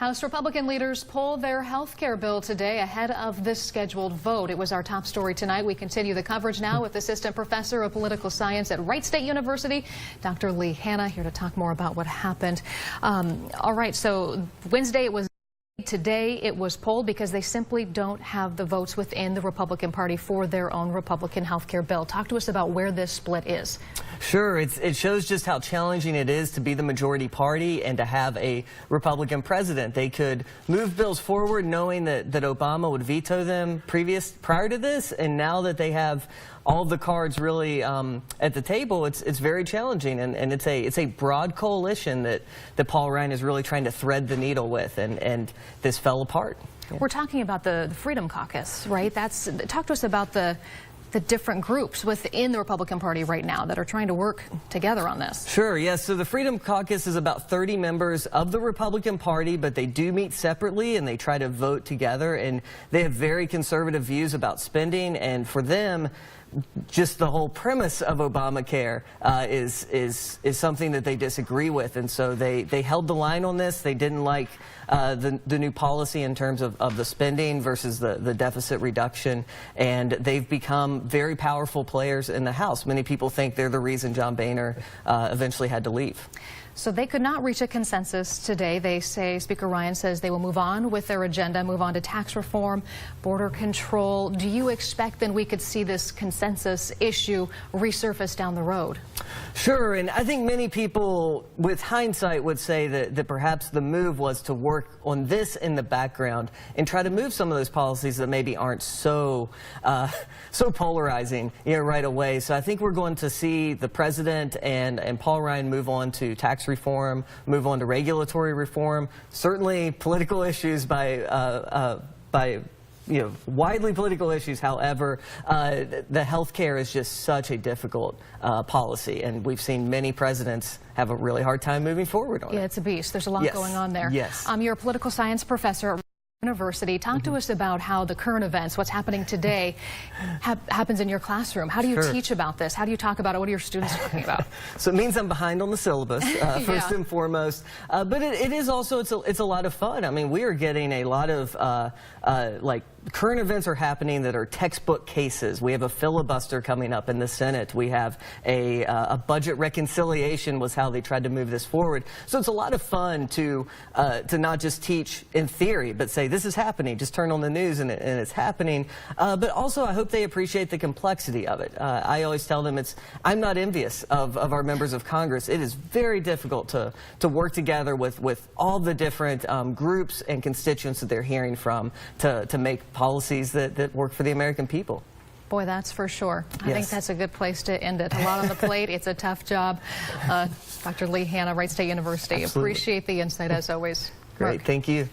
House Republican leaders pulled their health care bill today ahead of this scheduled vote. It was our top story tonight. We continue the coverage now with Assistant Professor of Political Science at Wright State University, Dr. Lee Hanna, here to talk more about what happened. All right, so Wednesday it was. Today it was pulled because they simply don't have the votes within the Republican Party for their own Republican health care bill. Talk to us about where this split is. Sure. It shows just how challenging it is to be the majority party and to have a Republican president. They could move bills forward knowing that Obama would veto them prior to this, and now that they have all the cards really at the table, it's very challenging, and it's a broad coalition that Paul Ryan is really trying to thread the needle with, and this fell apart. Yeah. We're talking about the Freedom Caucus, right? Talk to us about the different groups within the Republican Party right now that are trying to work together on this. Sure, yes. So the Freedom Caucus is about 30 members of the Republican Party, but they do meet separately and they try to vote together, and they have very conservative views about spending, and for them, just the whole premise of Obamacare is something that they disagree with, and so they held the line on this. They didn't like the new policy in terms of the spending versus the deficit reduction, and they've become very powerful players in the House. Many people think they're the reason John Boehner eventually had to leave. So they could not reach a consensus today. They say, Speaker Ryan says they will move on with their agenda, move on to tax reform, border control. Do you expect then we could see this consensus issue resurface down the road? Sure, and I think many people with hindsight would say that perhaps the move was to work on this in the background and try to move some of those policies that maybe aren't so polarizing, right away. So I think we're going to see the president and Paul Ryan move on to tax reform, move on to regulatory reform, certainly political issues widely political issues. However, the health care is just such a difficult policy, and we've seen many presidents have a really hard time moving forward on it. Yeah, it's a beast. There's a lot going on there. Yes. You're a political science professor at University. Talk to us about how the current events, what's happening today, happens in your classroom. How do you teach about this? How do you talk about it? What are your students talking about? So it means I'm behind on the syllabus, first and foremost. But it is also, it's a lot of fun. I mean, we are getting a lot of, current events are happening that are textbook cases. We have a filibuster coming up in the Senate. We have a budget reconciliation was how they tried to move this forward. So it's a lot of fun to not just teach in theory, but say, this is happening. Just turn on the news and it's happening. But also, I hope they appreciate the complexity of it. I always tell them I'm not envious of our members of Congress. It is very difficult to work together with all the different groups and constituents that they're hearing from to make policies that work for the American people. Boy, that's for sure. I think that's a good place to end it. A lot on the plate. It's a tough job. Dr. Lee Hanna, Wright State University. Absolutely. Appreciate the insight as always. Great. Mark. Thank you.